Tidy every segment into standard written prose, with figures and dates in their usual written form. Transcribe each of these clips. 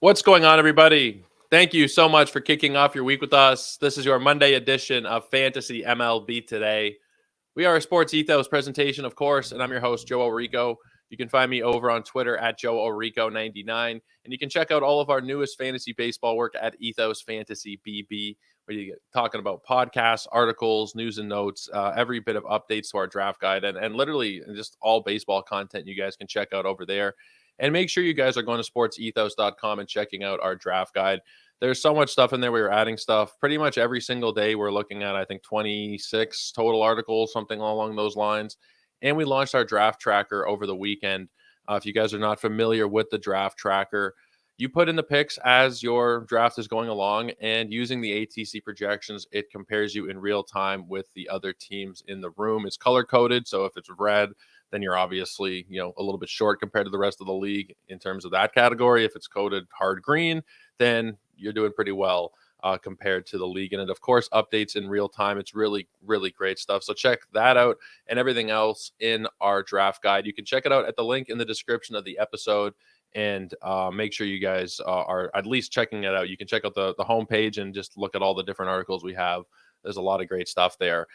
What's going on, everybody? Thank you so much for kicking off your week with us. This is your Monday edition of Fantasy MLB Today. We are a Sports Ethos presentation, of course, and I'm your host, Joe Orico. You can find me over on Twitter at Joe Orico99, and you can check out all of our newest fantasy baseball work at Ethos Fantasy BB, where you get talking about podcasts, articles, news and notes, every bit of updates to our draft guide, and literally just all baseball content you guys can check out over there. And make sure you guys are going to sportsethos.com and checking out our draft guide. There's so much stuff in there. We are adding stuff pretty much every single day. We're looking at, I think, 26 total articles, something along those lines. And we launched our draft tracker over the weekend. If you guys are not familiar with the draft tracker, you put in the picks as your draft is going along, and using the ATC projections, it compares you in real time with the other teams in the room. It's color coded, so if it's red, then you're obviously, a little bit short compared to the rest of the league in terms of that category. If it's coded hard green, then you're doing pretty well compared to the league. And it, of course, updates in real time. It's really, really great stuff. So check that out and everything else in our draft guide. You can check it out at the link in the description of the episode. And make sure you guys are at least checking it out. You can check out the homepage and just look at all the different articles we have. There's a lot of great stuff there.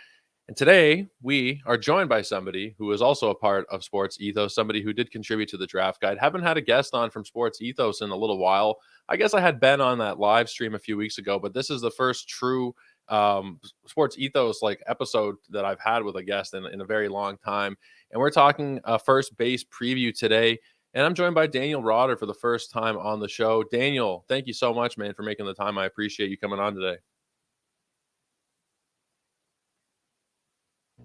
And today we are joined by somebody who is also a part of Sports Ethos, somebody who did contribute to the draft guide. Haven't had a guest on from Sports Ethos in a little while. I guess I had Ben on that live stream a few weeks ago, but this is the first true Sports Ethos episode that I've had with a guest in a very long time. And we're talking a first base preview today. And I'm joined by Daniel Rodder for the first time on the show. Daniel, thank you so much, man, for making the time. I appreciate you coming on today.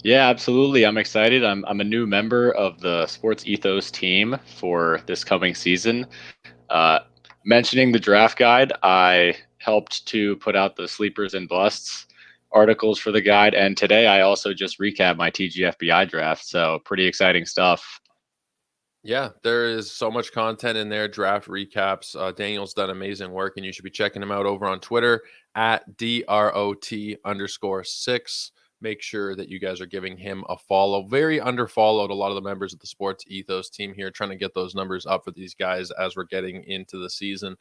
Yeah, absolutely. I'm excited. I'm a new member of the Sports Ethos team for this coming season. Mentioning the draft guide, I helped to put out the sleepers and busts articles for the guide, and today I also just recapped my TGFBI draft. So pretty exciting stuff. Yeah, there is so much content in there, draft recaps. Daniel's done amazing work, and you should be checking him out over on Twitter at DROT_6. Make sure that you guys are giving him a follow. Very underfollowed a lot of the members of the Sports Ethos team here, trying to get those numbers up for these guys as we're getting into the season.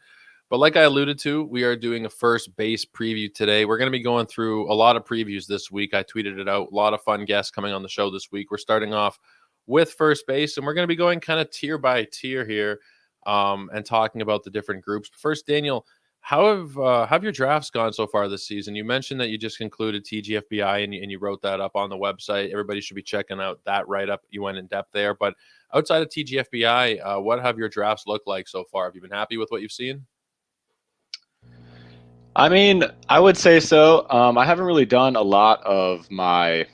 But like I alluded to, we are doing a first base preview today. We're going to be going through a lot of previews this week. I tweeted it out. A lot of fun guests coming on the show this week. We're starting off with first base, and we're going to be going kind of tier by tier here and talking about the different groups. But first, Daniel, how have your drafts gone so far this season? You mentioned that you just concluded TGFBI and you wrote that up on the website. Everybody should be checking out that write-up. You went in depth there. But outside of TGFBI, what have your drafts looked like so far? Have you been happy with what you've seen? I mean, I would say so. I haven't really done a lot of my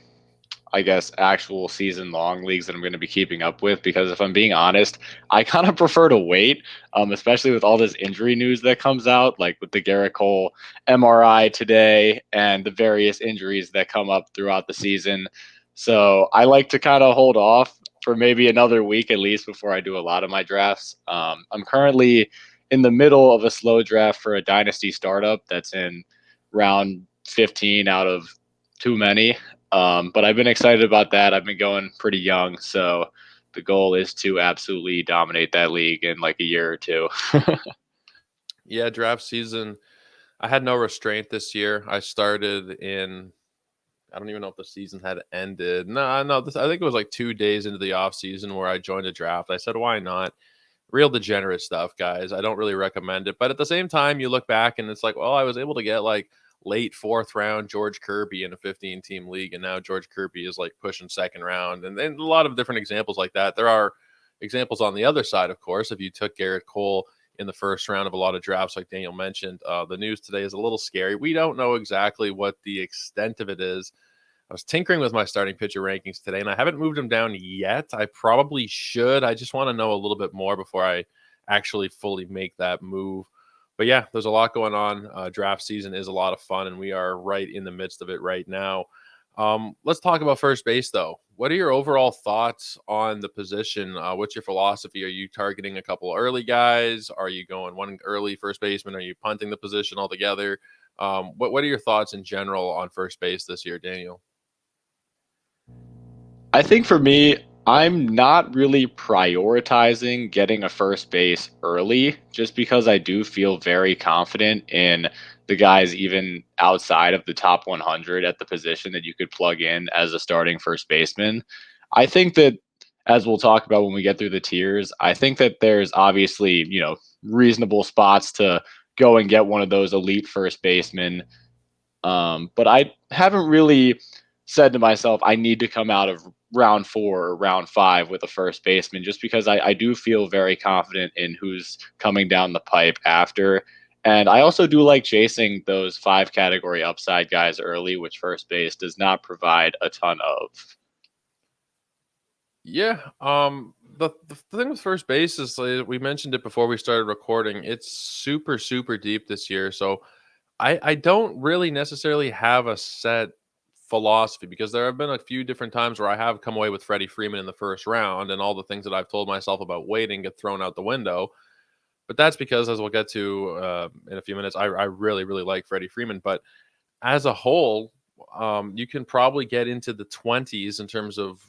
actual season long leagues that I'm going to be keeping up with because if I'm being honest, I kind of prefer to wait, especially with all this injury news that comes out, like with the Garrett Cole MRI today and the various injuries that come up throughout the season. So I like to kind of hold off for maybe another week at least before I do a lot of my drafts. I'm currently in the middle of a slow draft for a dynasty startup that's in round 15 out of too many. But I've been excited about that. I've been going pretty young, so the goal is to absolutely dominate that league in like a year or two. Yeah, draft season. I had no restraint this year. I started in, I don't even know if the season had ended. No, I think it was like 2 days into the off season where I joined a draft. I said, why not? Real degenerate stuff, guys. I don't really recommend it. But at the same time, you look back and it's like, well, I was able to get like late fourth round George Kirby in a 15-team league. And now George Kirby is like pushing second round. And a lot of different examples like that. There are examples on the other side, of course. If you took Garrett Cole in the first round of a lot of drafts, like Daniel mentioned, the news today is a little scary. We don't know exactly what the extent of it is. I was tinkering with my starting pitcher rankings today, and I haven't moved them down yet. I probably should. I just want to know a little bit more before I actually fully make that move. But yeah, there's a lot going on. Draft season is a lot of fun, and we are right in the midst of it right now. Let's talk about first base, though. What are your overall thoughts on the position? What's your philosophy? Are you targeting a couple early guys? Are you going one early first baseman? Are you punting the position altogether? What are your thoughts in general on first base this year, Daniel? I think for me, I'm not really prioritizing getting a first base early just because I do feel very confident in the guys even outside of the top 100 at the position that you could plug in as a starting first baseman. I think that, as we'll talk about when we get through the tiers, I think that there's obviously, reasonable spots to go and get one of those elite first basemen. But I haven't really said to myself, I need to come out of round 4 or round 5 with a first baseman, just because I do feel very confident in who's coming down the pipe after. And I also do like chasing those 5 category upside guys early, which first base does not provide a ton of. Yeah. The thing with first base is, like, we mentioned it before we started recording. It's super, super deep this year. So I don't really necessarily have a set philosophy, because there have been a few different times where I have come away with Freddie Freeman in the first round, and all the things that I've told myself about waiting get thrown out the window. But that's because, as we'll get to in a few minutes, I really, really like Freddie Freeman. But as a whole, you can probably get into the 20s in terms of,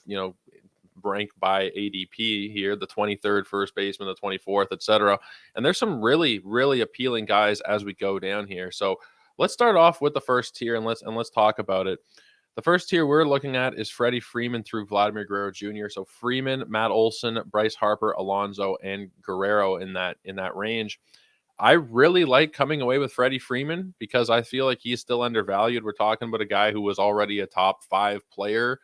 rank by ADP here, the 23rd first baseman, the 24th, etc. And there's some really, really appealing guys as we go down here. So let's start off with the first tier, and let's talk about it. The first tier we're looking at is Freddie Freeman through Vladimir Guerrero Jr. So Freeman, Matt Olson, Bryce Harper, Alonso, and Guerrero in that range. I really like coming away with Freddie Freeman because I feel like he's still undervalued. We're talking about a guy who was already a top 5 player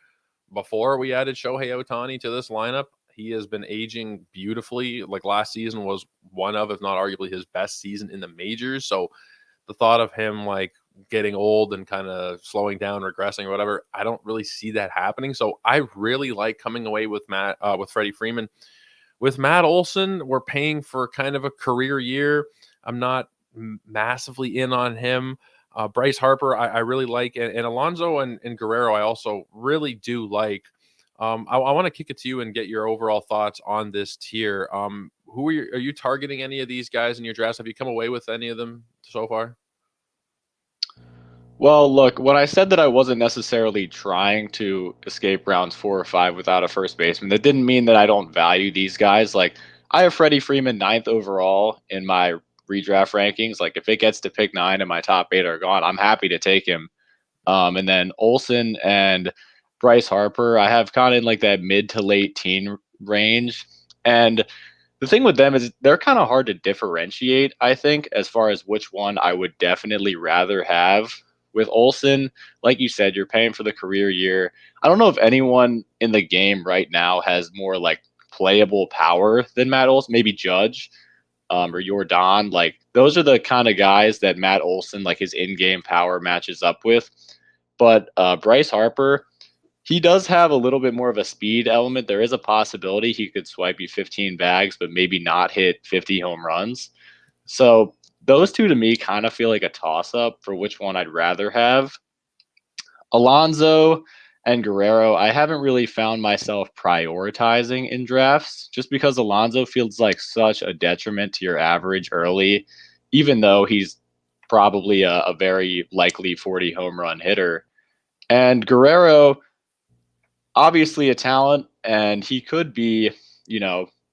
before we added Shohei Ohtani to this lineup. He has been aging beautifully. Like, last season was one of, if not arguably, his best season in the majors. So the thought of him like getting old and kind of slowing down, regressing or whatever, I don't really see that happening. So I really like coming away with Freddie Freeman. With Matt Olson, we're paying for kind of a career year. I'm not massively in on him. Bryce Harper, I really like, and Alonso and Guerrero, I also really do like. I want to kick it to you and get your overall thoughts on this tier. Who are you targeting any of these guys in your drafts? Have you come away with any of them so far? Well, look, when I said that I wasn't necessarily trying to escape rounds 4 or 5 without a first baseman, that didn't mean that I don't value these guys. Like, I have Freddie Freeman ninth overall in my redraft rankings. Like, if it gets to pick 9 and my top 8 are gone, I'm happy to take him. And then Olson and Bryce Harper, I have kind of in like that mid to late teen range. And the thing with them is they're kind of hard to differentiate, I think, as far as which one I would definitely rather have. With Olson, like you said, you're paying for the career year. I don't know if anyone in the game right now has more like playable power than Matt Olson. Maybe Judge, or Jordan. Like, those are the kind of guys that Matt Olson, like his in-game power, matches up with. But Bryce Harper, he does have a little bit more of a speed element. There is a possibility he could swipe you 15 bags, but maybe not hit 50 home runs. So those two to me kind of feel like a toss up for which one I'd rather have. Alonso and Guerrero, I haven't really found myself prioritizing in drafts just because Alonso feels like such a detriment to your average early, even though he's probably a very likely 40 home run hitter. And Guerrero, obviously a talent, and he could be,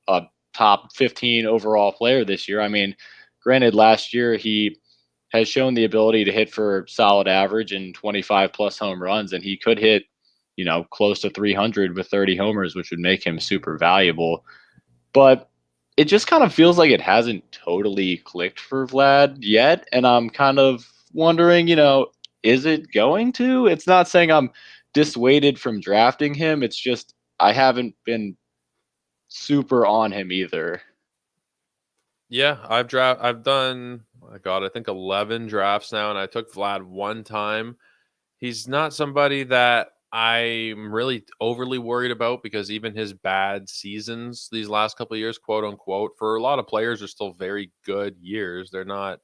a top 15 overall player this year. I mean, granted, last year he has shown the ability to hit for solid average and 25 plus home runs, and he could hit, close to 300 with 30 homers, which would make him super valuable. But it just kind of feels like it hasn't totally clicked for Vlad yet, and I'm kind of wondering, is it going to? It's not saying I'm dissuaded from drafting him. It's just I haven't been super on him either. Yeah, I've done, oh God, I think 11 drafts now, and I took Vlad one time. He's not somebody that I'm really overly worried about, because even his bad seasons these last couple of years, quote unquote, for a lot of players are still very good years. They're not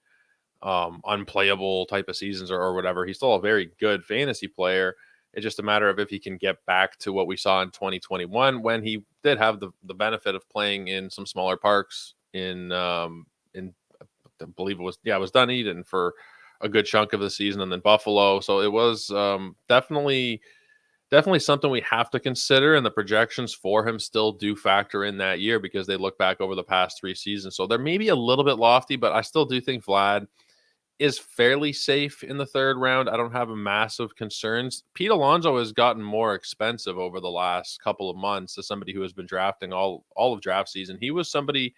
unplayable type of seasons, or whatever. He's still a very good fantasy player. It's just a matter of if he can get back to what we saw in 2021, when he did have the benefit of playing in some smaller parks in I believe it was Dunedin for a good chunk of the season, and then Buffalo. So it was definitely definitely something we have to consider, and the projections for him still do factor in that year because they look back over the past 3 seasons. So they're maybe a little bit lofty, but I still do think Vlad is fairly safe in the third round. I don't have a massive concerns. Pete Alonso has gotten more expensive over the last couple of months as somebody who has been drafting all of draft season. He was somebody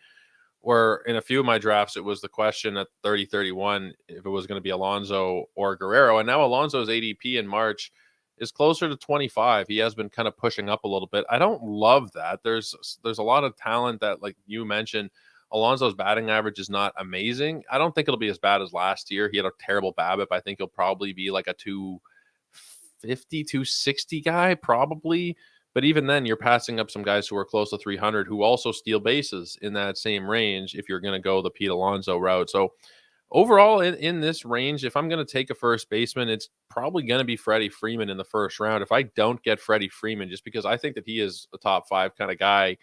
where in a few of my drafts, it was the question at 30, 31 if it was going to be Alonso or Guerrero. And now Alonso's ADP in March is closer to 25. He has been kind of pushing up a little bit. I don't love that. There's a lot of talent that, like you mentioned, Alonso's batting average is not amazing. I don't think it'll be as bad as last year. He had a terrible BABIP. I think he'll probably be like a 250, 260 guy, probably. But even then, you're passing up some guys who are close to 300 who also steal bases in that same range if you're going to go the Pete Alonso route. So overall, in this range, if I'm going to take a first baseman, it's probably going to be Freddie Freeman in the first round. If I don't get Freddie Freeman, just because I think that he is a top 5 kind of guy,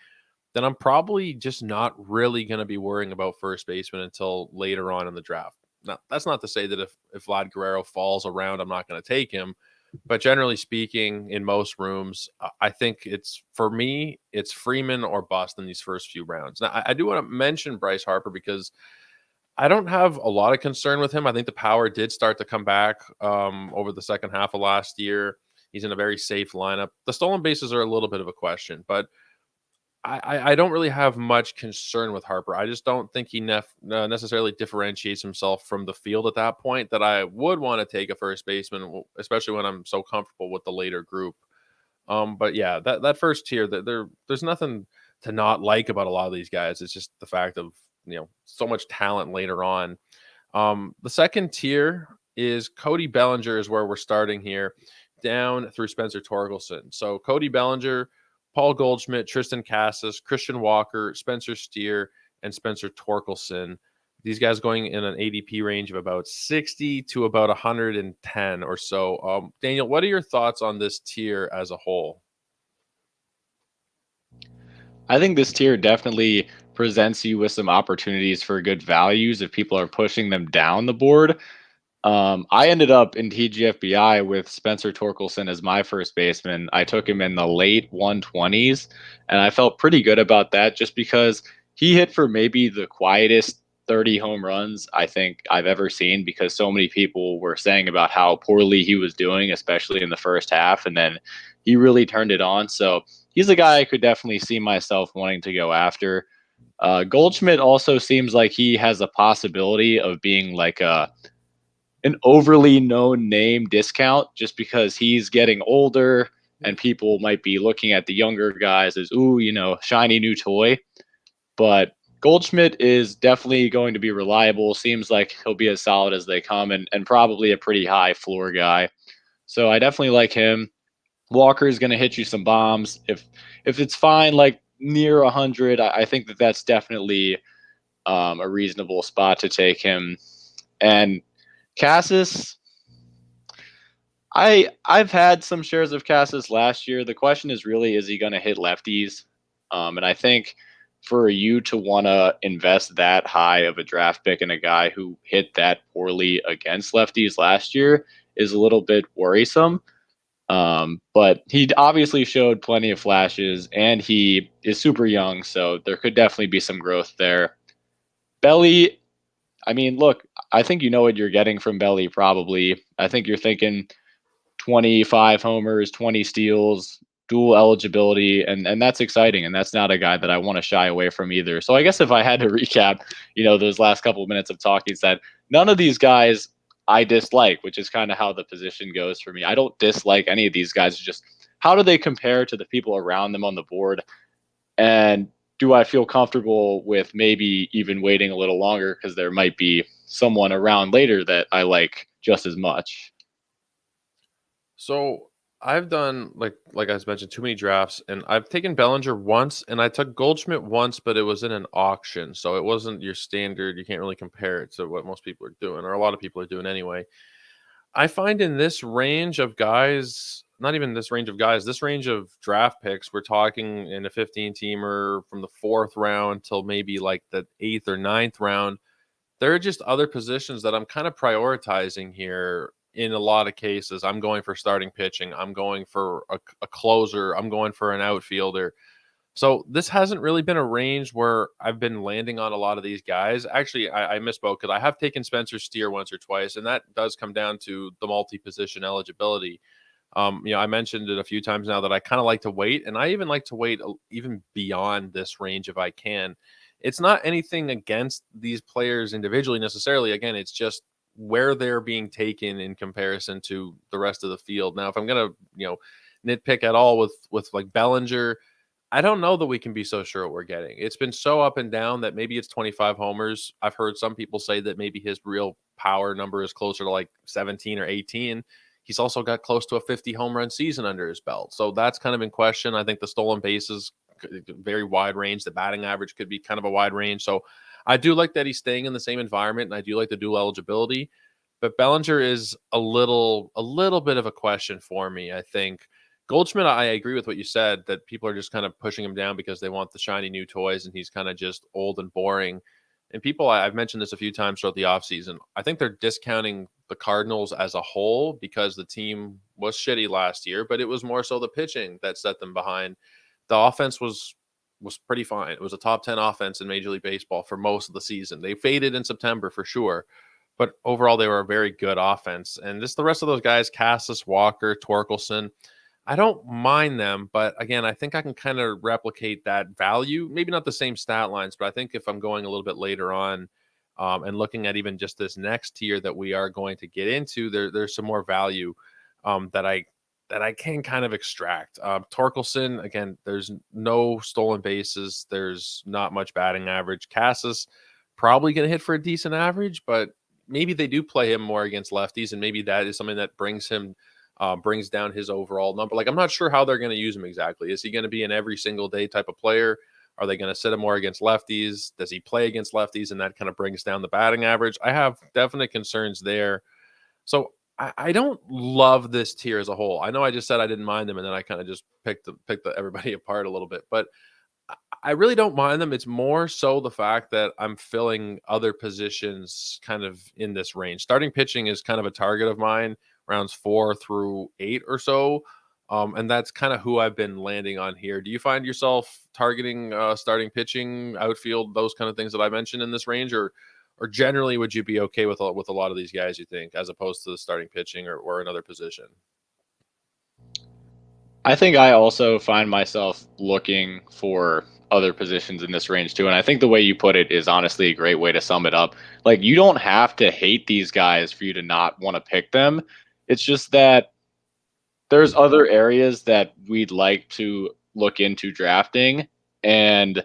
then I'm probably just not really going to be worrying about first baseman until later on in the draft. Now, that's not to say that if Vlad Guerrero falls around, I'm not going to take him. But generally speaking, in most rooms, I think it's, for me, it's Freeman or bust in these first few rounds. Now, I do want to mention Bryce Harper because I don't have a lot of concern with him. I think the power did start to come back over the second half of last year. He's in a very safe lineup. The stolen bases are a little bit of a question, but I don't really have much concern with Harper. I just don't think he necessarily differentiates himself from the field at that point that I would want to take a first baseman, especially when I'm so comfortable with the later group. But yeah, that first tier, there's nothing to not like about a lot of these guys. It's just the fact of so much talent later on. The second tier is Cody Bellinger is where we're starting here, down through Spencer Torkelson. So Cody Bellinger, Paul Goldschmidt, Tristan Cassis, Christian Walker, Spencer Steer, and Spencer Torkelson. These guys going in an ADP range of about 60 to about 110 or so. Daniel, what are your thoughts on this tier as a whole? I think this tier definitely presents you with some opportunities for good values if people are pushing them down the board. I ended up in TGFBI with Spencer Torkelson as my first baseman. I took him in the late 120s, and I felt pretty good about that just because he hit for maybe the quietest 30 home runs I think I've ever seen, because so many people were saying about how poorly he was doing, especially in the first half, and then he really turned it on. So he's a guy I could definitely see myself wanting to go after. Goldschmidt also seems like he has a possibility of being like an overly known name discount just because he's getting older and people might be looking at the younger guys as, ooh, shiny new toy. But Goldschmidt is definitely going to be reliable. Seems like he'll be as solid as they come, and probably a pretty high floor guy. So I definitely like him. Walker is going to hit you some bombs. If it's fine, like near 100, I think that's definitely a reasonable spot to take him. And Cassis, I've had some shares of Cassis last year. The question is really, is he going to hit lefties? And I think for you to want to invest that high of a draft pick in a guy who hit that poorly against lefties last year is a little bit worrisome. But he obviously showed plenty of flashes, and he is super young, so there could definitely be some growth there. Belly, I mean, look, I think you know what you're getting from Belly probably. I think you're thinking 25 homers, 20 steals, dual eligibility, and that's exciting. And that's not a guy that I want to shy away from either. So I guess if I had to recap, those last couple of minutes of talking, said none of these guys I dislike, which is kind of how the position goes for me. I don't dislike any of these guys. It's just how do they compare to the people around them on the board? And do I feel comfortable with maybe even waiting a little longer because there might be someone around later that I like just as much? So I've done like I mentioned too many drafts, and I've taken Bellinger once, and I took Goldschmidt once, but it was in an auction, so it wasn't your standard. You can't really compare it to what most people are doing, or a lot of people are doing anyway. I find in this range of guys, not even this range of guys, this range of draft picks, we're talking in a 15 teamer from the fourth round till maybe like the eighth or ninth round. There are just other positions that I'm kind of prioritizing here in a lot of cases, I'm going for starting pitching. I'm going for a closer. I'm going for an outfielder. So this hasn't really been a range where I've been landing on a lot of these guys. Actually, I misspoke because I have taken Spencer Steer once or twice, and that does come down to the multi-position eligibility. I mentioned it a few times now that I kind of like to wait, and I even like to wait even beyond this range if I can. It's not anything against these players individually necessarily. Again, it's just where they're being taken in comparison to the rest of the field. Now, if I'm gonna, nitpick at all with like Bellinger, I don't know that we can be so sure what we're getting. It's been so up and down that maybe it's 25 homers. I've heard some people say that maybe his real power number is closer to like 17 or 18. He's also got close to a 50 home run season under his belt. So that's kind of in question. I think the stolen bases, very wide range. The batting average could be kind of a wide range. So I do like that he's staying in the same environment, and I do like the dual eligibility. But Bellinger is a little bit of a question for me, I think. Goldschmidt, I agree with what you said, that people are just kind of pushing him down because they want the shiny new toys and he's kind of just old and boring. And people, I've mentioned this a few times throughout the offseason, I think they're discounting the Cardinals as a whole because the team was shitty last year, but it was more so the pitching that set them behind. The offense was pretty fine. It was a top 10 offense in Major League Baseball for most of the season. They faded in September for sure, but overall they were a very good offense. And just the rest of those guys, Cassis, Walker, Torkelson, I don't mind them, but again, I think I can kind of replicate that value. Maybe not the same stat lines, but I think if I'm going a little bit later on, and looking at even just this next tier that we are going to get into, there's some more value that I can kind of extract. Torkelson, again, there's no stolen bases, there's not much batting average. Cassis probably going to hit for a decent average, but maybe they do play him more against lefties, and maybe that is something that brings down his overall number. Like, I'm not sure how they're going to use him exactly. Is he going to be an every single day type of player? Are they going to sit him more against lefties? Does he play against lefties? And that kind of brings down the batting average. I have definite concerns there. So I don't love this tier as a whole. I know I just said I didn't mind them, and then I kind of just picked everybody apart a little bit. But I really don't mind them. It's more so the fact that I'm filling other positions kind of in this range. Starting pitching is kind of a target of mine, rounds 4 through 8 or so. And that's kind of who I've been landing on here. Do you find yourself targeting starting pitching, outfield, those kind of things that I mentioned in this range, or generally would you be okay with a lot of these guys, you think, as opposed to the starting pitching or another position? I think I also find myself looking for other positions in this range too. And I think the way you put it is honestly a great way to sum it up. Like, you don't have to hate these guys for you to not want to pick them. It's just that there's other areas that we'd like to look into drafting, and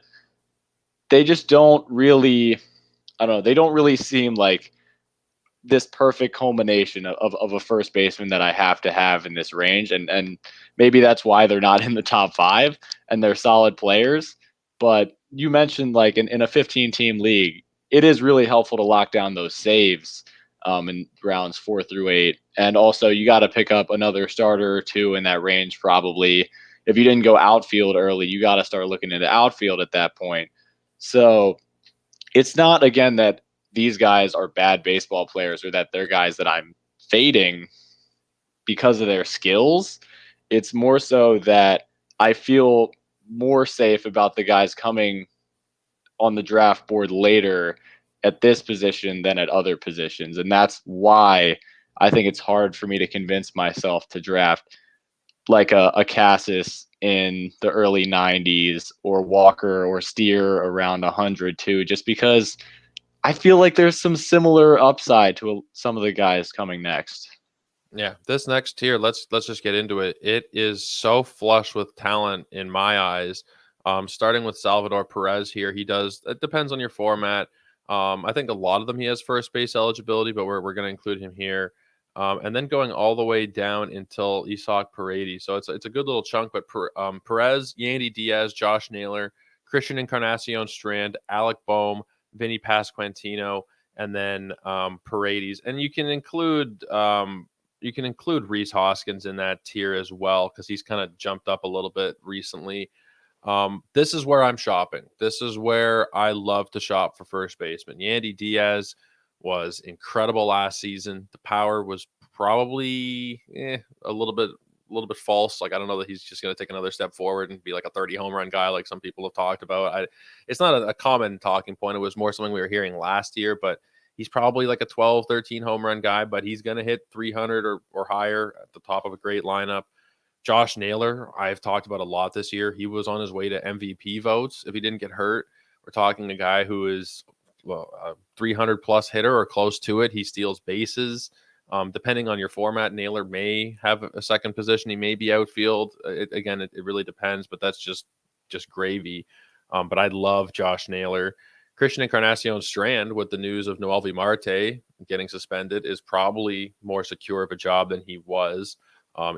they just don't really, I don't know, they don't really seem like this perfect culmination of a first baseman that I have to have in this range. And maybe that's why they're not in the top five, and they're solid players. But you mentioned, like, in a 15 team league, it is really helpful to lock down those saves in rounds 4 through 8. And also, you got to pick up another starter or two in that range, probably. If you didn't go outfield early, you got to start looking into outfield at that point. So it's not, again, that these guys are bad baseball players or that they're guys that I'm fading because of their skills. It's more so that I feel more safe about the guys coming on the draft board later at this position than at other positions. And that's why I think it's hard for me to convince myself to draft like a Cassis in the early 90s, or Walker or Steer around 100 too, just because I feel like there's some similar upside to some of the guys coming next. Yeah, this next tier, let's just get into it. It is so flush with talent in my eyes. Starting with Salvador Perez here, he does. It depends on your format. I think a lot of them he has first base eligibility, but we're going to include him here. And then going all the way down until Isaac Paredes. So it's a good little chunk. But Perez, Yandy Diaz, Josh Naylor, Christian Encarnacion Strand, Alec Boehm, Vinny Pasquantino, and then Paredes. And you can include Reese Hoskins in that tier as well, because he's kind of jumped up a little bit recently. This is where I'm shopping. This is where I love to shop for first baseman. Yandy Diaz was incredible last season. The power was probably a little bit false. Like I don't know that he's just going to take another step forward and be like a 30 home run guy like some people have talked about. It's not a common talking point. It was more something we were hearing last year, but he's probably like a 12, 13 home run guy, but he's going to hit 300 or higher at the top of a great lineup. Josh Naylor, I've talked about a lot this year. He was on his way to MVP votes if he didn't get hurt. We're talking a guy who is a 300 plus hitter or close to it. He steals bases. Depending on your format, Naylor may have a second position. He may be outfield. It really depends, but that's just gravy. But I love Josh Naylor. Christian Encarnacion Strand, with the news of Noelvi Marte getting suspended, is probably more secure of a job than he was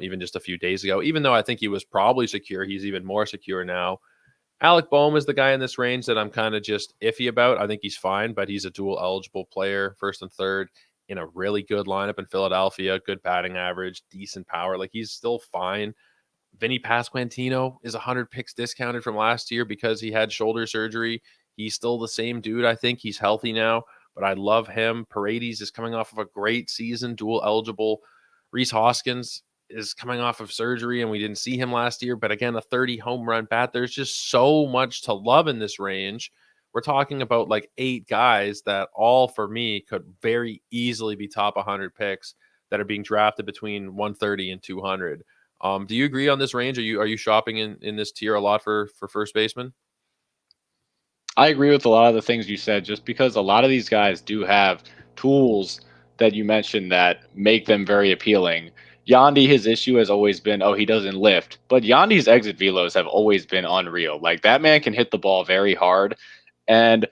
even just a few days ago. Even though I think he was probably secure, he's even more secure now. Alec Boehm is the guy in this range that I'm kind of just iffy about. I think he's fine, but he's a dual eligible player, first and third, in a really good lineup in Philadelphia, good batting average, decent power. Like he's still fine. Vinny Pasquantino is 100 picks discounted from last year because he had shoulder surgery. He's still the same dude. I think he's healthy now, but I love him. Paredes is coming off of a great season, dual eligible. Rhys Hoskins is coming off of surgery, and we didn't see him last year, but again, a 30 home run bat. There's just so much to love in this range. We're talking about like 8 guys that all for me could very easily be top 100 picks that are being drafted between 130 and 200. Do you agree on this range? Are you shopping in this tier a lot for first baseman? I agree with a lot of the things you said, just because a lot of these guys do have tools that you mentioned that make them very appealing. Yandy, his issue has always been, oh, he doesn't lift. But Yandy's exit velos have always been unreal. Like, that man can hit the ball very hard. And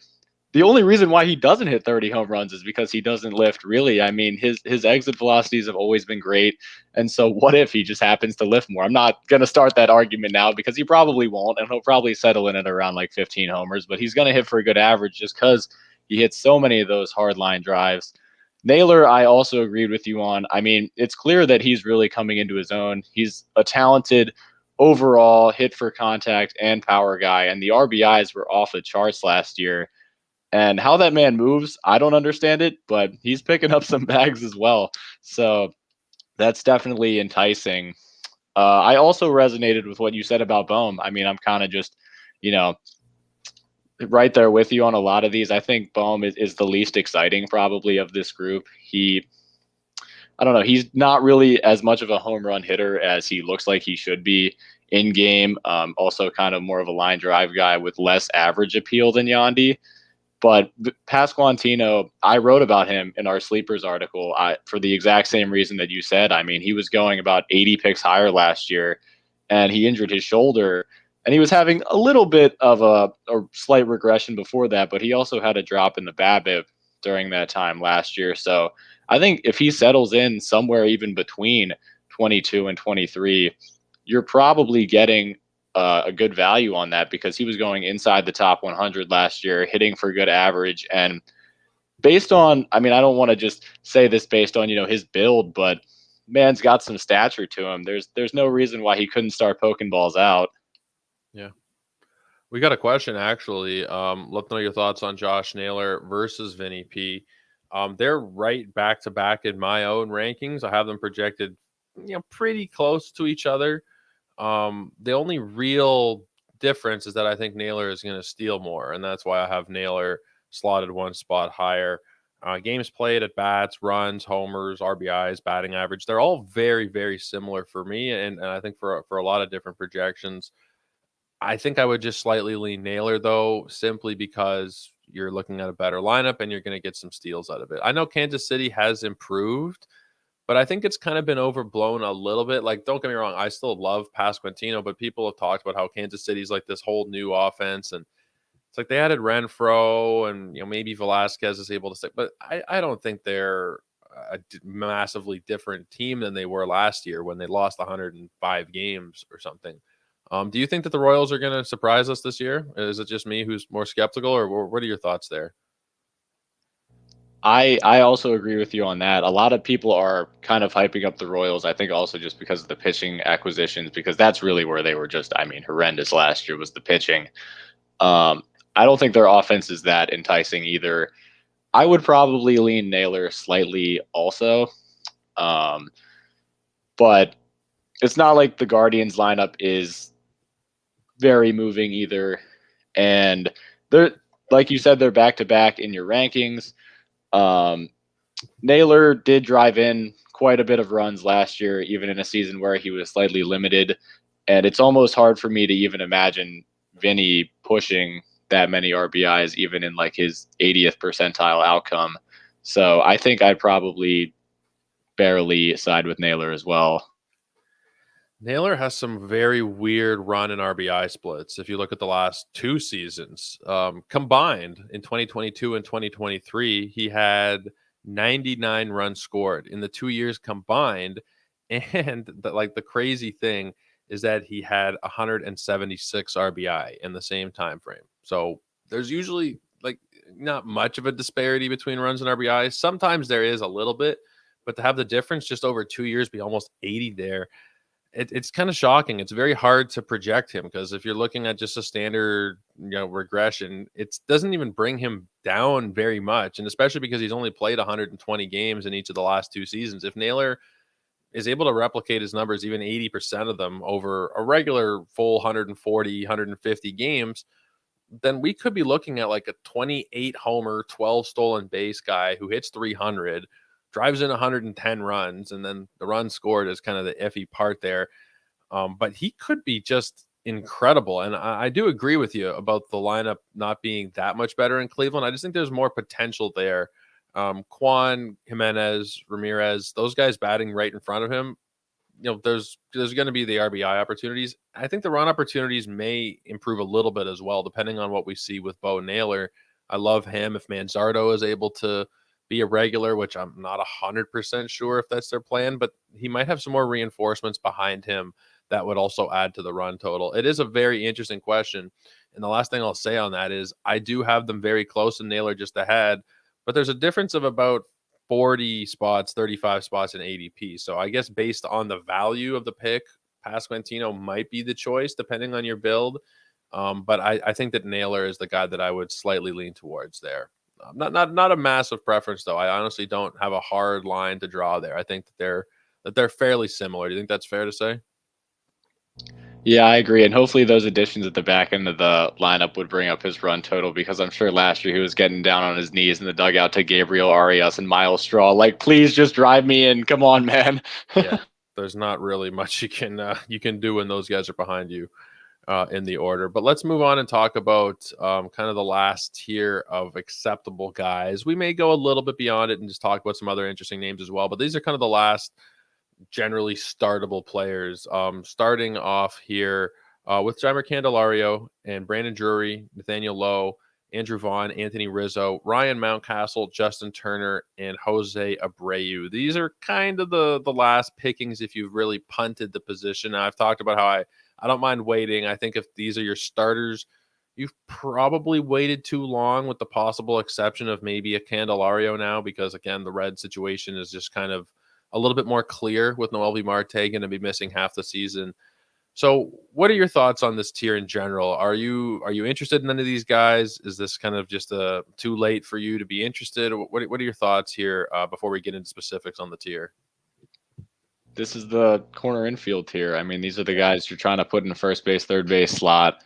the only reason why he doesn't hit 30 home runs is because he doesn't lift, really. I mean, his exit velocities have always been great. And so what if he just happens to lift more? I'm not going to start that argument now because he probably won't, and he'll probably settle in at around like 15 homers, but he's going to hit for a good average just because he hits so many of those hard line drives. Naylor, I also agreed with you on. I mean, it's clear that he's really coming into his own. He's a talented overall hit for contact and power guy, and the RBIs were off the charts last year. And how that man moves, I don't understand it, but he's picking up some bags as well. So that's definitely enticing. I also resonated with what you said about Bohm. I mean, I'm kind of just, you know, right there with you on a lot of these. I think Bohm is the least exciting probably of this group. I don't know, he's not really as much of a home run hitter as he looks like he should be in game. Also kind of more of a line drive guy with less average appeal than Yandy. But Pasquantino, I wrote about him in our sleepers article for the exact same reason that you said. I mean, he was going about 80 picks higher last year, and he injured his shoulder, and he was having a little bit of a slight regression before that, but he also had a drop in the BABIP during that time last year. So I think if he settles in somewhere even between 22 and 23, you're probably getting a good value on that because he was going inside the top 100 last year, hitting for good average. And based on, I mean, I don't want to just say this based on, his build, but man's got some stature to him. There's no reason why he couldn't start poking balls out. Yeah. We got a question actually. Let us know your thoughts on Josh Naylor versus Vinny P. They're right back to back in my own rankings. I have them projected, pretty close to each other. The only real difference is that I think Naylor is going to steal more, and that's why I have Naylor slotted one spot higher. Games played at bats, runs, homers, RBIs, batting average. They're all very, very similar for me, and I think for a lot of different projections. I think I would just slightly lean Naylor, though, simply because you're looking at a better lineup and you're going to get some steals out of it. I know Kansas City has improved, but I think it's kind of been overblown a little bit. Like, don't get me wrong, I still love Pasquantino, but people have talked about how Kansas City's like this whole new offense, and it's like they added Renfro, and maybe Velasquez is able to stick, but I don't think they're a massively different team than they were last year when they lost 105 games or something. Do you think that the Royals are going to surprise us this year? Is it just me who's more skeptical, or what are your thoughts there? I also agree with you on that. A lot of people are kind of hyping up the Royals. I think also just because of the pitching acquisitions, because that's really where they were just, I mean, horrendous last year was the pitching. I don't think their offense is that enticing either. I would probably lean Naylor slightly also. Um, but it's not like the Guardians lineup is very moving either. And they're, like you said, they're back to back in your rankings. Um, Naylor did drive in quite a bit of runs last year, even in a season where he was slightly limited. And it's almost hard for me to even imagine Vinny pushing that many RBIs, even in like his 80th percentile outcome. So I think I'd probably barely side with Naylor as well. Naylor has some very weird run and RBI splits. If you look at the last two seasons combined in 2022 and 2023, he had 99 runs scored in the 2 years combined. And the crazy thing is that he had 176 RBI in the same time frame. So there's usually like not much of a disparity between runs and RBIs. Sometimes there is a little bit, but to have the difference just over 2 years be almost 80 there, it's kind of shocking. It's very hard to project him because if you're looking at just a standard, regression, it doesn't even bring him down very much. And especially because he's only played 120 games in each of the last two seasons. If Naylor is able to replicate his numbers, even 80% of them over a regular full 140, 150 games, then we could be looking at like a 28 homer, 12 stolen base guy who hits 300, drives in 110 runs, and then the run scored is kind of the iffy part there. But he could be just incredible. And I do agree with you about the lineup not being that much better in Cleveland. I just think there's more potential there. Quan, Jimenez, Ramirez, those guys batting right in front of him, there's going to be the RBI opportunities. I think the run opportunities may improve a little bit as well, depending on what we see with Bo Naylor. I love him. If Manzardo is able to be a regular, which I'm not 100% sure if that's their plan, but he might have some more reinforcements behind him that would also add to the run total. It is a very interesting question. And the last thing I'll say on that is I do have them very close and Naylor just ahead, but there's a difference of about 40 spots, 35 spots in ADP. So I guess based on the value of the pick, Pasquantino might be the choice depending on your build. But I think that Naylor is the guy that I would slightly lean towards there. Not a massive preference though. I honestly don't have a hard line to draw there. I think that they're fairly similar. Do you think that's fair to say? Yeah, I agree. And hopefully those additions at the back end of the lineup would bring up his run total because I'm sure last year he was getting down on his knees in the dugout to Gabriel Arias and Miles Straw. Like, please just drive me in. Come on, man. Yeah. There's not really much you can do when those guys are behind you in the order. But let's move on and talk about kind of the last tier of acceptable guys. We may go a little bit beyond it and just talk about some other interesting names as well. But these are kind of the last generally startable players. Starting off here with Jeimer Candelario and Brandon Drury, Nathaniel Lowe, Andrew Vaughn, Anthony Rizzo, Ryan Mountcastle, Justin Turner, and Jose Abreu. These are kind of the last pickings if you've really punted the position. Now, I've talked about how I don't mind waiting. I think if these are your starters, you've probably waited too long, with the possible exception of maybe a Candelario now, because again, the red situation is just kind of a little bit more clear with Noel V. Marte going to be missing half the season. So, what are your thoughts on this tier in general? Are you interested in any of these guys? Is this kind of just too late for you to be interested? What are your thoughts here before we get into specifics on the tier? This is the corner infield tier. I mean, these are the guys you're trying to put in the first base, third base slot.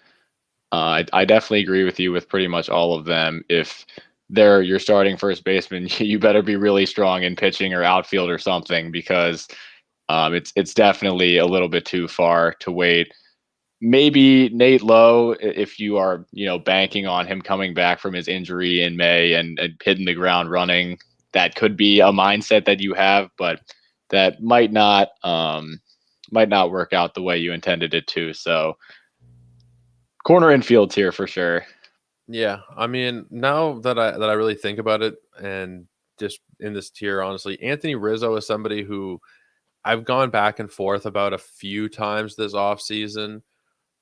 I definitely agree with you with pretty much all of them. If they're your starting first baseman, you better be really strong in pitching or outfield or something because it's definitely a little bit too far to wait. Maybe Nate Lowe, if you are banking on him coming back from his injury in May and hitting the ground running, that could be a mindset that you have, but that might not work out the way you intended it to. So corner infield tier for sure. Yeah, I mean, now that I really think about it, and just in this tier, honestly, Anthony Rizzo is somebody who I've gone back and forth about a few times this offseason.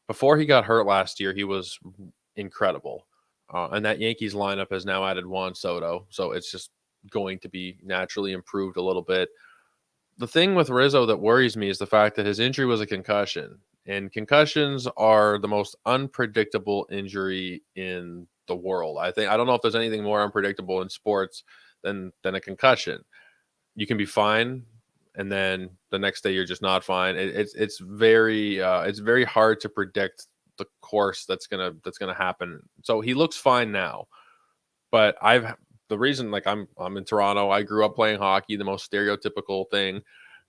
Before he got hurt last year, he was incredible. And that Yankees lineup has now added Juan Soto. So it's just going to be naturally improved a little bit. The thing with Rizzo that worries me is the fact that his injury was a concussion. And concussions are the most unpredictable injury in the world. I don't know if there's anything more unpredictable in sports than a concussion. You can be fine and then the next day you're just not fine. It's very hard to predict the course that's gonna happen. So he looks fine now, but the reason, like, I'm in Toronto. I grew up playing hockey, the most stereotypical thing.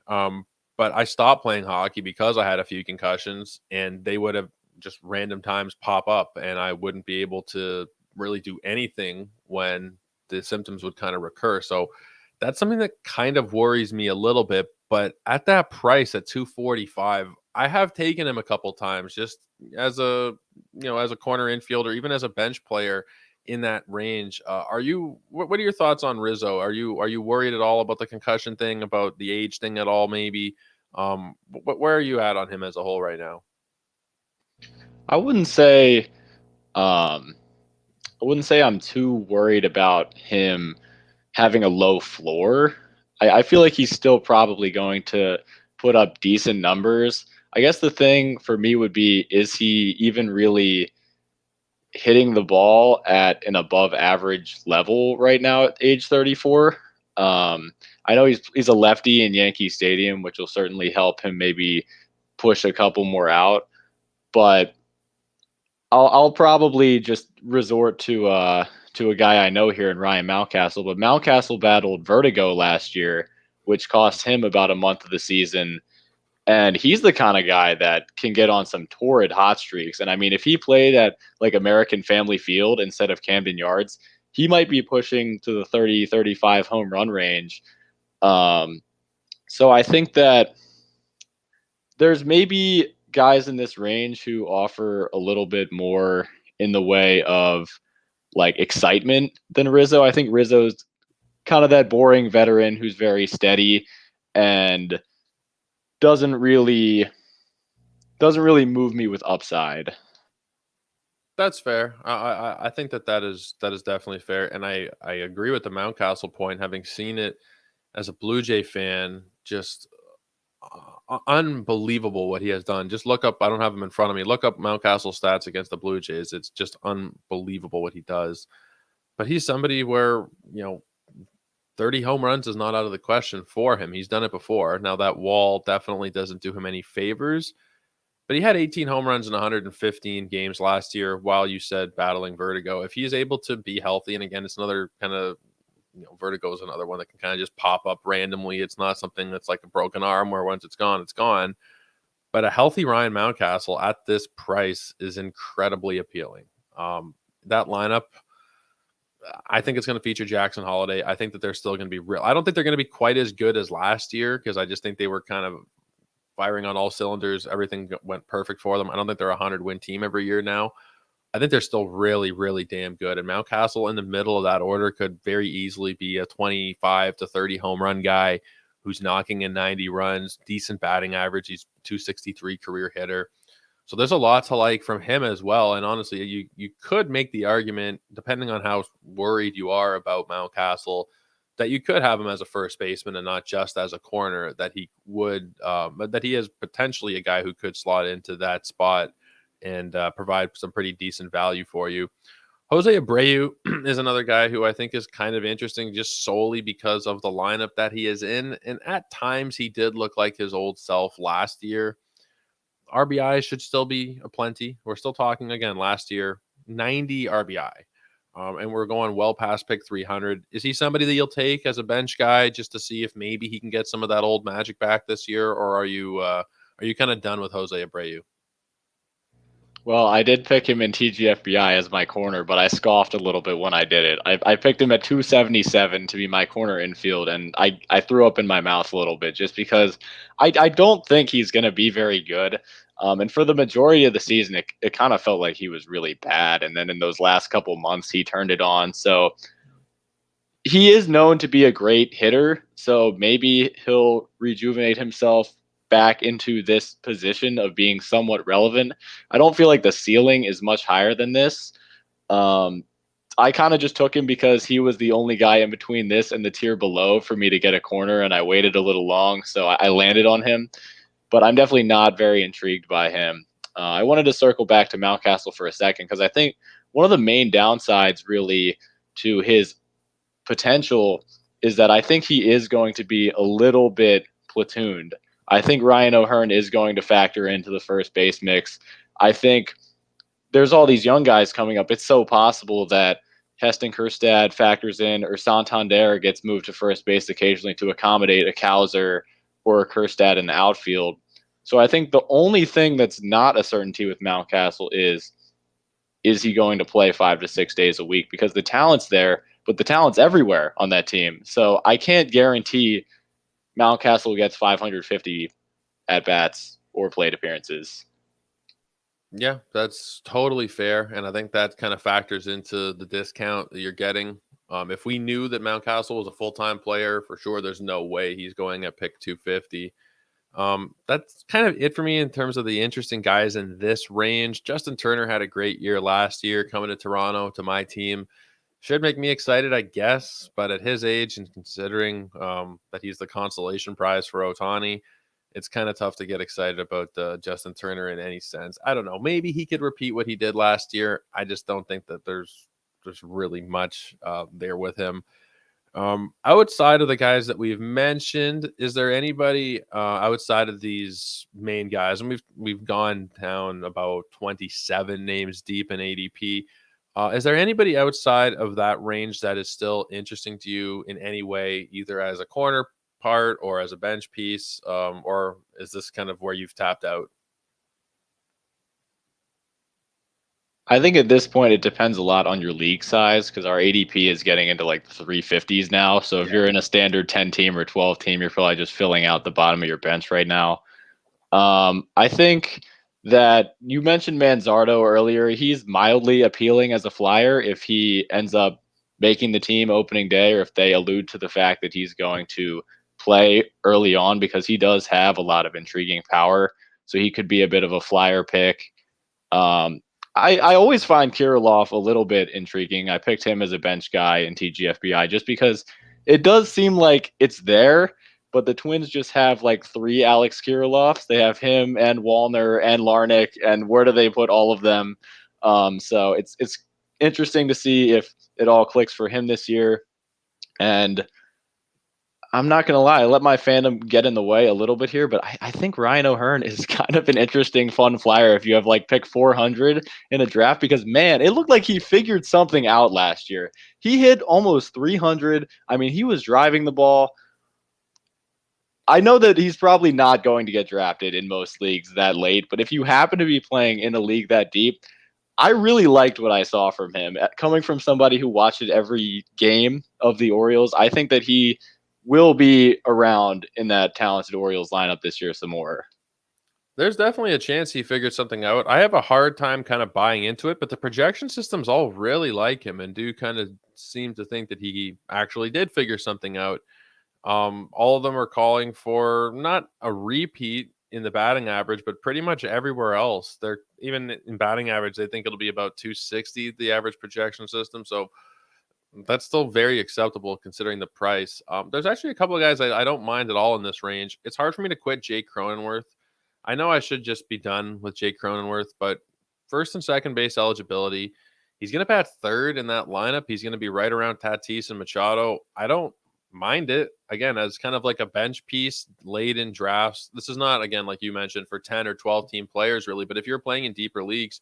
Um, but I stopped playing hockey because I had a few concussions, and they would have just random times pop up, and I wouldn't be able to really do anything when the symptoms would kind of recur. So that's something that kind of worries me a little bit. But at that price at 245, I have taken him a couple times just as as a corner infielder, even as a bench player in that range. What are your thoughts on Rizzo? Are you worried at all about the concussion thing, about the age thing at all? Maybe. Where are you at on him as a whole right now? I wouldn't say um, I wouldn't say I'm too worried about him having a low floor. I feel like he's still probably going to put up decent numbers. I guess the thing for me would be, is he even really hitting the ball at an above average level right now at age 34? I know he's a lefty in Yankee Stadium, which will certainly help him maybe push a couple more out. But I'll probably just resort to a guy I know here in Ryan Mountcastle. But Mountcastle battled vertigo last year, which cost him about a month of the season. And he's the kind of guy that can get on some torrid hot streaks. And I mean, if he played at like American Family Field instead of Camden Yards, he might be pushing to the 30, 35 home run range. Um, so I think that there's maybe guys in this range who offer a little bit more in the way of like excitement than Rizzo. I think Rizzo's kind of that boring veteran who's very steady and doesn't really doesn't really move me with upside. That's fair. I think that is definitely fair, and I agree with the Mountcastle point. Having seen it as a Blue Jay fan, just unbelievable what he has done. Just look up. I don't have him in front of me. Look up Mountcastle stats against the Blue Jays. It's just unbelievable what he does. But he's somebody where 30 home runs is not out of the question for him. He's done it before. Now that wall definitely doesn't do him any favors, but he had 18 home runs in 115 games last year while you said battling vertigo. If he is able to be healthy, and again, it's another kind of, vertigo is another one that can kind of just pop up randomly. It's not something that's like a broken arm where once it's gone, it's gone. But a healthy Ryan Mountcastle at this price is incredibly appealing. That lineup, I think it's going to feature Jackson Holiday. I think that they're still going to be real. I don't think they're going to be quite as good as last year because I just think they were kind of firing on all cylinders. Everything went perfect for them. I don't think they're a 100-win team every year now. I think they're still really, really damn good. And Mountcastle in the middle of that order could very easily be a 25 to 30 home run guy who's knocking in 90 runs, decent batting average. He's 263 career hitter. So there's a lot to like from him as well. And honestly, you could make the argument, depending on how worried you are about Mountcastle, that you could have him as a first baseman and not just as a corner. That he would, that he is potentially a guy who could slot into that spot and provide some pretty decent value for you. Jose Abreu is another guy who I think is kind of interesting just solely because of the lineup that he is in. And at times he did look like his old self last year. RBI should still be a plenty. We're still talking again last year, 90 RBI. And we're going well past pick 300. Is he somebody that you'll take as a bench guy just to see if maybe he can get some of that old magic back this year? Or are you kind of done with Jose Abreu? Well, I did pick him in TGFBI as my corner, but I scoffed a little bit when I did it. I picked him at 277 to be my corner infield, and I threw up in my mouth a little bit just because I don't think he's going to be very good. And for the majority of the season, it kind of felt like he was really bad. And then in those last couple months, he turned it on. So he is known to be a great hitter. So maybe he'll rejuvenate himself back into this position of being somewhat relevant. I don't feel like the ceiling is much higher than this. Um, I kind of just took him because he was the only guy in between this and the tier below for me to get a corner, and I waited a little long, so I landed on him. But I'm definitely not very intrigued by him. I wanted to circle back to Mountcastle for a second because I think one of the main downsides, really, to his potential is that I think he is going to be a little bit platooned. I think Ryan O'Hearn is going to factor into the first base mix. I think there's all these young guys coming up. It's so possible that Heston Kjerstad factors in, or Santander gets moved to first base occasionally to accommodate a Cowser or a Kjerstad in the outfield. So I think the only thing that's not a certainty with Mountcastle is he going to play 5 to 6 days a week? Because the talent's there, but the talent's everywhere on that team. So I can't guarantee Mountcastle gets 550 at bats or plate appearances. Yeah, that's totally fair. And I think that kind of factors into the discount that you're getting. If we knew that Mountcastle was a full-time player, for sure, there's no way he's going at pick 250. That's kind of it for me in terms of the interesting guys in this range. Justin Turner had a great year last year coming to Toronto, to my team. Should make me excited, I guess. But at his age and considering that he's the consolation prize for Ohtani, it's kind of tough to get excited about Justin Turner in any sense. I don't know. Maybe he could repeat what he did last year. I just don't think that there's really much there with him. Outside of the guys that we've mentioned, is there anybody outside of these main guys? And we've gone down about 27 names deep in ADP. Is there anybody outside of that range that is still interesting to you in any way, either as a corner part or as a bench piece, or is this kind of where you've tapped out? I think at this point it depends a lot on your league size because our ADP is getting into like the 350s now. So if you're in a standard 10 team or 12 team, you're probably just filling out the bottom of your bench right now. I think that you mentioned Manzardo earlier. He's mildly appealing as a flyer if he ends up making the team opening day, or if they allude to the fact that he's going to play early on, because he does have a lot of intriguing power. So he could be a bit of a flyer pick. Um, I always find Kirilloff a little bit intriguing. I picked him as a bench guy in TGFBI just because it does seem like it's there, but the Twins just have like 3 Alex Kirilloffs. They have him and Wallner and Larnick, and where do they put all of them? So it's interesting to see if it all clicks for him this year. And I'm not going to lie, I let my fandom get in the way a little bit here, but I think Ryan O'Hearn is kind of an interesting, fun flyer if you have like pick 400 in a draft, because man, it looked like he figured something out last year. He hit almost 300. I mean, he was driving the ball. I know that he's probably not going to get drafted in most leagues that late, but if you happen to be playing in a league that deep, I really liked what I saw from him. Coming from somebody who watched every game of the Orioles, I think that he will be around in that talented Orioles lineup this year some more. There's definitely a chance he figured something out. I have a hard time kind of buying into it, but the projection systems all really like him and do kind of seem to think that he actually did figure something out. All of them are calling for not a repeat in the batting average, but pretty much everywhere else. They're even in batting average, they think it'll be about 260, the average projection system. So that's still very acceptable considering the price. There's actually a couple of guys I don't mind at all in this range. It's hard for me to quit Jake Cronenworth. I know I should just be done with Jake Cronenworth, but first and second base eligibility, he's going to bat third in that lineup. He's going to be right around Tatis and Machado. I don't mind it, again, as kind of like a bench piece late in drafts. This is not, again, like you mentioned, for 10 or 12 team players really, but if you're playing in deeper leagues,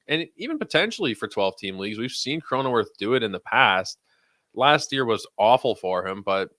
and even potentially for 12 team leagues, we've seen Cronenworth do it in the past. Last year was awful for him, but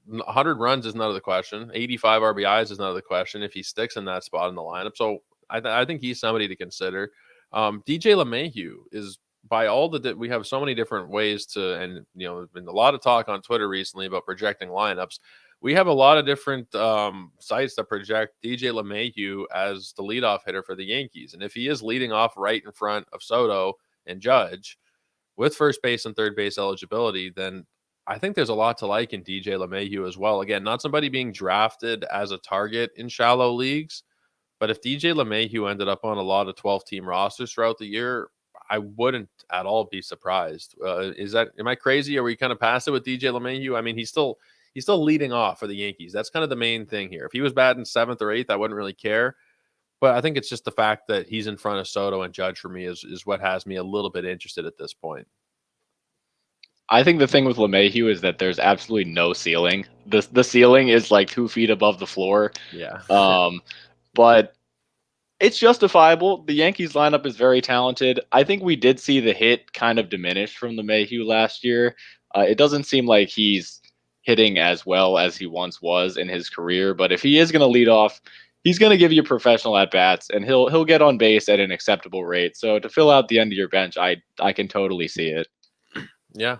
100 runs is not the question. 85 RBIs is not the question if he sticks in that spot in the lineup. So I think he's somebody to consider. DJ LeMahieu is, by all the we have so many different ways to, and there's been a lot of talk on Twitter recently about projecting lineups. We have a lot of different sites that project DJ LeMahieu as the leadoff hitter for the Yankees. And if he is leading off right in front of Soto and Judge with first base and third base eligibility, then I think there's a lot to like in DJ LeMahieu as well. Again, not somebody being drafted as a target in shallow leagues, but if DJ LeMahieu ended up on a lot of 12-team rosters throughout the year, I wouldn't at all be surprised. Am I crazy? Are we kind of past it with DJ LeMahieu? I mean, he's still leading off for the Yankees. That's kind of the main thing here. If he was batting 7th or 8th, I wouldn't really care. But I think it's just the fact that he's in front of Soto and Judge for me is what has me a little bit interested at this point. I think the thing with LeMahieu is that there's absolutely no ceiling. the ceiling is like 2 feet above the floor. Yeah. Um, but it's justifiable. The Yankees lineup is very talented. I think we did see the hit kind of diminish from the Mayhew last year. It doesn't seem like he's hitting as well as he once was in his career, but if he is going to lead off, he's going to give you professional at bats, and he'll get on base at an acceptable rate. So to fill out the end of your bench, I can totally see it. Yeah,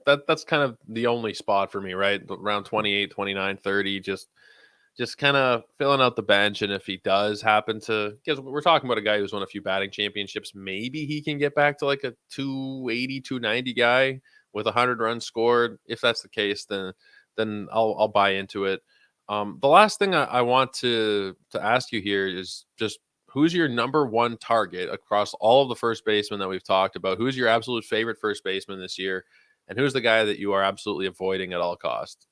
that's kind of the only spot for me, right? Around 28, 29, 30. Just kind of filling out the bench. And if he does happen to, because we're talking about a guy who's won a few batting championships, maybe he can get back to like a 280, 290 guy with 100 runs scored. If that's the case, then I'll buy into it. The last thing I want to ask you here is just who's your number one target across all of the first basemen that we've talked about? Who's your absolute favorite first baseman this year? And who's the guy that you are absolutely avoiding at all costs?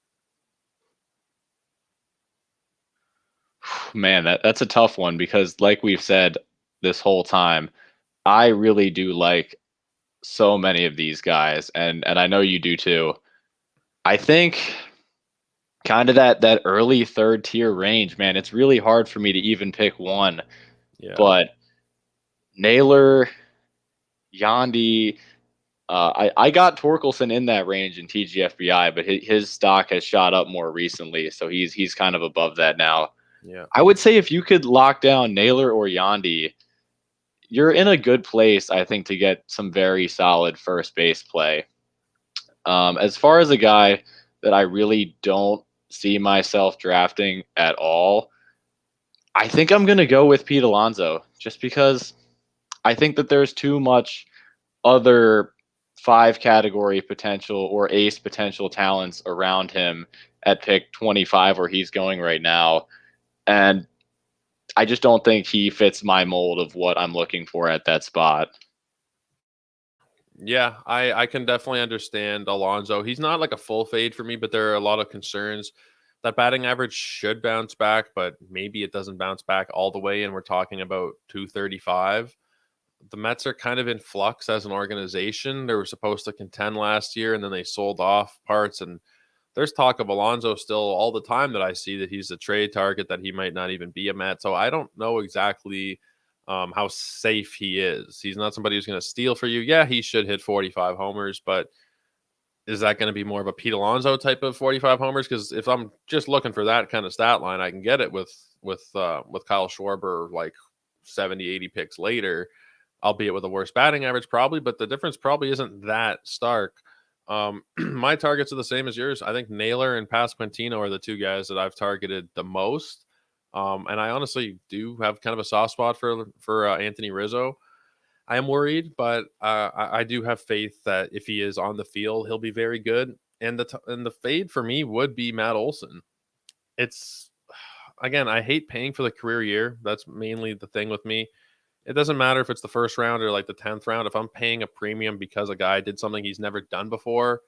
Man, that's a tough one because, like we've said this whole time, I really do like so many of these guys, and I know you do too. I think kind of that early third tier range, man. It's really hard for me to even pick one, Yeah. but Naylor, Yandy. I got Torkelson in that range in TGFBI, but his stock has shot up more recently, so he's kind of above that now. Yeah. I would say if you could lock down Naylor or Yandy, you're in a good place, I think, to get some very solid first base play. As far as a guy that I really don't see myself drafting at all, I think I'm going to go with Pete Alonso just because I think that there's too much other five category potential or ace potential talents around him at pick 25 where he's going right now. And I just don't think he fits my mold of what I'm looking for at that spot. Yeah, I can definitely understand Alonso. He's not like a full fade for me, but there are a lot of concerns. That batting average should bounce back, but maybe it doesn't bounce back all the way. And we're talking about 235. The Mets are kind of in flux as an organization. They were supposed to contend last year, and then they sold off parts. And there's talk of Alonso still all the time that I see that he's a trade target, that he might not even be a Met. So I don't know exactly how safe he is. He's not somebody who's going to steal for you. Yeah, he should hit 45 homers, but is that going to be more of a Pete Alonso type of 45 homers? Because if I'm just looking for that kind of stat line, I can get it with Kyle Schwarber like 70, 80 picks later, albeit with a worse batting average probably, but the difference probably isn't that stark. My targets are the same as yours. I think Naylor and Pasquantino are the two guys that I've targeted the most. And I honestly do have kind of a soft spot for Anthony Rizzo. I am worried, but I do have faith that if he is on the field, he'll be very good. And the fade for me would be Matt Olson. It's again, I hate paying for the career year. That's mainly the thing with me. It doesn't matter if it's the first round or like the 10th round. If I'm paying a premium because a guy did something he's never done before,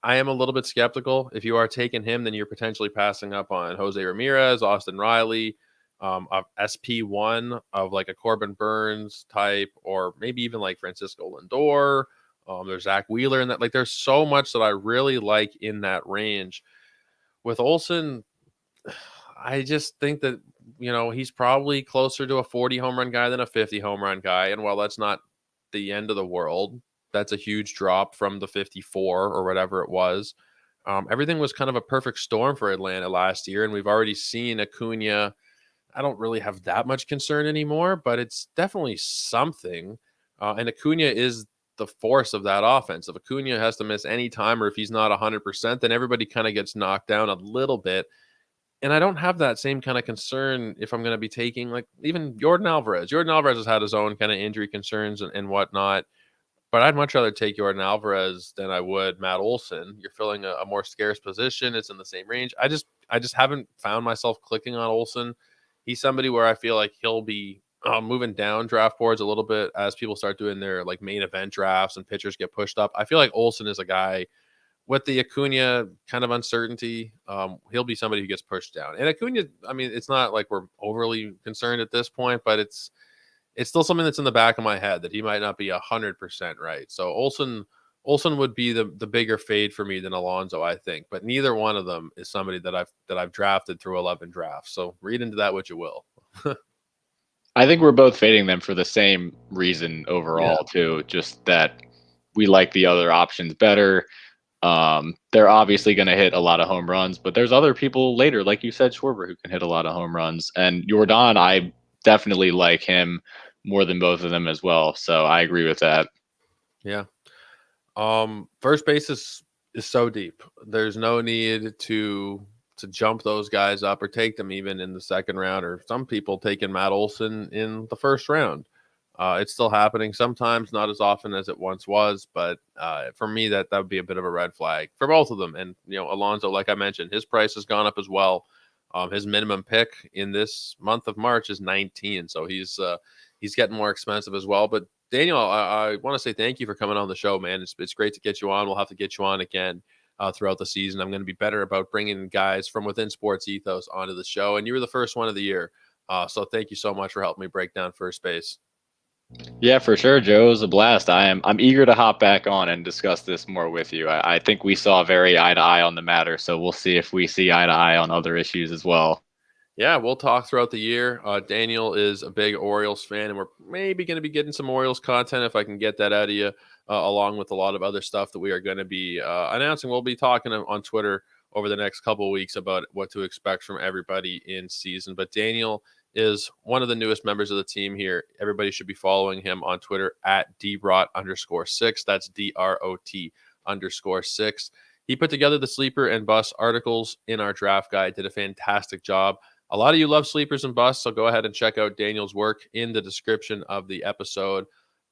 I am a little bit skeptical. If you are taking him, then you're potentially passing up on Jose Ramirez, Austin Riley, of SP1 of like a Corbin Burns type, or maybe even like Francisco Lindor. There's Zach Wheeler in that. Like, there's so much that I really like in that range. With Olson, I just think that, he's probably closer to a 40 home run guy than a 50 home run guy. And while that's not the end of the world, that's a huge drop from the 54 or whatever it was. Everything was kind of a perfect storm for Atlanta last year. And we've already seen Acuna. I don't really have that much concern anymore, but it's definitely something. And Acuna is the force of that offense. If Acuna has to miss any time, or if he's not 100%, then everybody kind of gets knocked down a little bit. And I don't have that same kind of concern if I'm going to be taking like even Jordan Alvarez. Jordan Alvarez has had his own kind of injury concerns and whatnot, but I'd much rather take Jordan Alvarez than I would Matt Olson. You're filling a more scarce position. It's in the same range. I just haven't found myself clicking on Olson. He's somebody where I feel like he'll be moving down draft boards a little bit as people start doing their like main event drafts and pitchers get pushed up. I feel like Olson is a guy with the Acuna kind of uncertainty. He'll be somebody who gets pushed down. And Acuna, I mean, it's not like we're overly concerned at this point, but it's still something that's in the back of my head that he might not be 100% right. So Olson Olsen would be the bigger fade for me than Alonso, I think. But neither one of them is somebody that I've drafted through 11 drafts. So read into that what you will. I think we're both fading them for the same reason Yeah. overall, too. Just that we like the other options better. They're obviously going to hit a lot of home runs, but there's other people later, like you said, Schwarber, who can hit a lot of home runs. And Jordan, I definitely like him more than both of them as well. So I agree with that. Yeah. First base is so deep. There's no need to jump those guys up or take them even in the second round, or some people taking Matt Olson in the first round. It's still happening sometimes, not as often as it once was, but for me, that would be a bit of a red flag for both of them. And Alonso, like I mentioned, his price has gone up as well. His minimum pick in this month of March is 19, so he's getting more expensive as well. But Daniel, I want to say thank you for coming on the show, man. It's great to get you on. We'll have to get you on again throughout the season. I'm going to be better about bringing guys from within Sports Ethos onto the show, and you were the first one of the year. So thank you so much for helping me break down first base. Yeah, for sure, Joe. It was a blast. I'm eager to hop back on and discuss this more with you. I think we saw very eye to eye on the matter, so we'll see if we see eye to eye on other issues as well. Yeah, we'll talk throughout the year. Daniel is a big Orioles fan, and we're maybe going to be getting some Orioles content if I can get that out of you, along with a lot of other stuff that we are going to be announcing. We'll be talking on Twitter over the next couple of weeks about what to expect from everybody in season. But Daniel is one of the newest members of the team here. Everybody should be following him on Twitter at drot_6. That's DROT_6. He put together the sleeper and bust articles in our draft guide, did a fantastic job. A lot of you love sleepers and busts, so go ahead and check out Daniel's work in the description of the episode.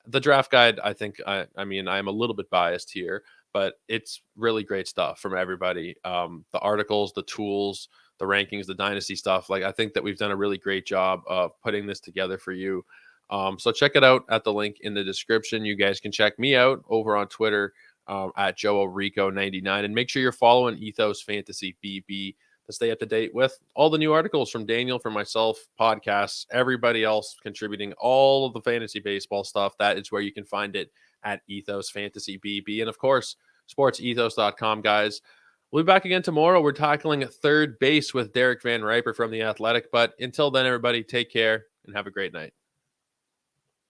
The draft guide, I think, I mean, I'm a little bit biased here, but it's really great stuff from everybody. The articles, the tools, the rankings, the dynasty stuff. Like, I think that we've done a really great job of putting this together for you. So check it out at the link in the description. You guys can check me out over on Twitter at JoeRico99, and make sure you're following Ethos Fantasy BB to stay up to date with all the new articles from Daniel, from myself, podcasts, everybody else contributing all of the fantasy baseball stuff. That is where you can find it at Ethos Fantasy BB. And of course, sportsethos.com, guys. We'll be back again tomorrow. We're tackling third base with Derek Van Riper from The Athletic. But until then, everybody, take care and have a great night.